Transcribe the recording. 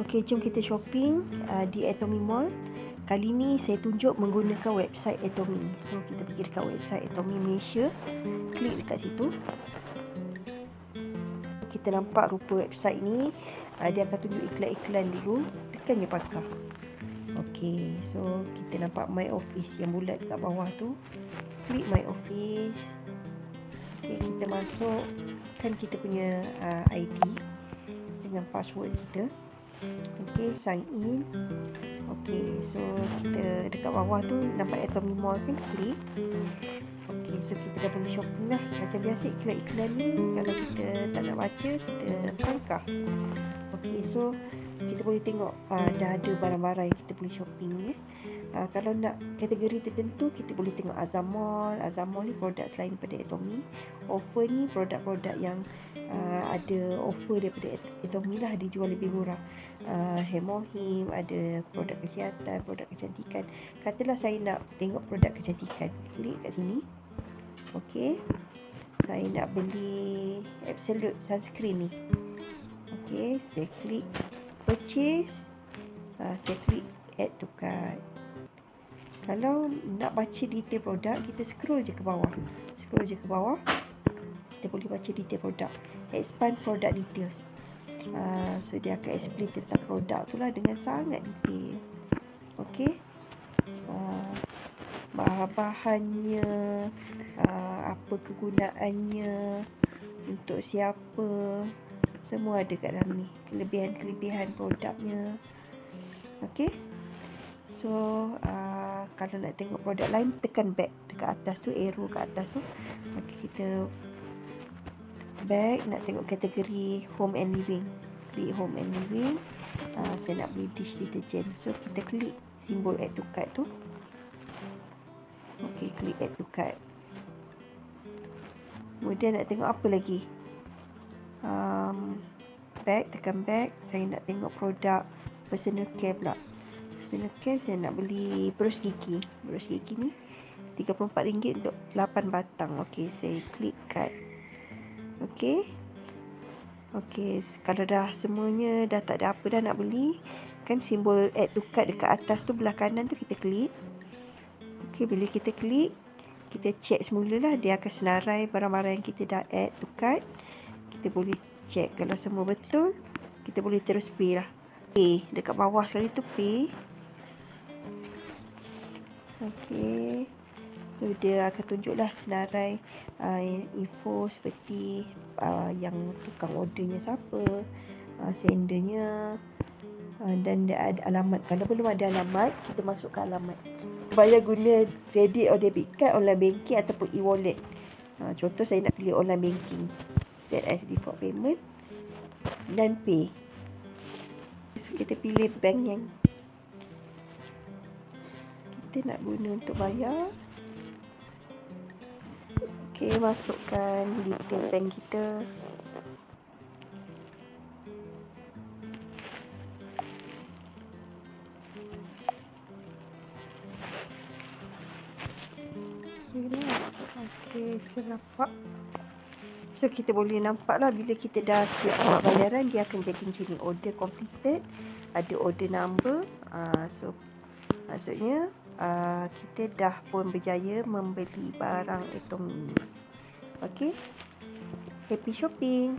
Okey, jom kita shopping di Atomy Mall. Kali ni saya tunjuk menggunakan website Atomy. So, kita pergi dekat website Atomy Malaysia. Klik dekat situ. Kita nampak rupa website ni. Dia akan tunjuk iklan-iklan dulu. Tekan je pakar. Okey, so kita nampak My Office yang bulat dekat bawah tu. Klik My Office. Okey, kita masuk. Kan kita punya ID dengan password kita. Okey, sign in. Okey, so kita dekat bawah tu nampak Atomy Mall kan, klik. Okey, so kita dah boleh shopping lah. Macam biasa iklan-iklan ni kalau kita tak nak baca, kita pangkah. Okey, so kita boleh tengok dah ada barang-barang yang kita boleh shopping ya. Kalau nak kategori tertentu, kita boleh tengok Azam Mall. Azam Mall ni produk selain daripada Atomy. Offer ni produk-produk yang ada offer daripada Atomy lah, dijual lebih murah. Hemohim, ada produk kesihatan, produk kecantikan. Katalah saya nak tengok produk kecantikan, klik kat sini. Okey, saya nak beli Absolute sunscreen ni. Okey, saya klik purchase. Saya klik add to cart. Kalau nak baca detail produk, kita scroll je ke bawah. Scroll je ke bawah. Kita boleh baca detail produk. Expand product details. So dia akan explain tentang produk tu lah dengan sangat detail. Okey. Bahan-bahannya, apa kegunaannya, untuk siapa, semua ada kat dalam ni. Kelebihan-kelebihan produknya. Okey. So kalau nak tengok produk lain, tekan back dekat atas tu, arrow kat atas tu. Okey, kita back, nak tengok kategori home and living. Klik home and living. Saya nak beli dish detergent. So kita klik simbol add to cart tu. Okey, klik add to cart. Kemudian nak tengok apa lagi? Back, tekan back. Saya nak tengok produk personal care pula. Personal care, saya nak beli brush gigi. Brush gigi ni RM34 untuk 8 batang. Okey, saya klik cart. Okey. Okey, kalau dah semuanya dah tak ada apa dah nak beli, kan simbol add to cart dekat atas tu, belah kanan tu kita klik. Okey, bila kita klik, kita check semulalah, dia akan senarai barang-barang yang kita dah add to cart. Kita boleh check kalau semua betul, kita boleh terus pay lah. Pay dekat bawah sekali tu, pay. Okey. So dia akan tunjuklah senarai info seperti yang tukang ordernya siapa, sendernya, dan dia ada alamat. Kalau belum ada alamat, kita masukkan alamat. Bayar guna credit or debit card, online banking ataupun e-wallet. Contoh saya nak pilih online banking. Set as default payment dan pay. So kita pilih bank yang kita nak guna untuk bayar. Okey, masukkan detail bank kita. Okey, saya nampak. So kita boleh nampak lah, bila kita dah siap buat bayaran, dia akan jadi macam ni, order completed, ada order number. So maksudnya kita dah pun berjaya membeli barang Atomy. Okey, happy shopping.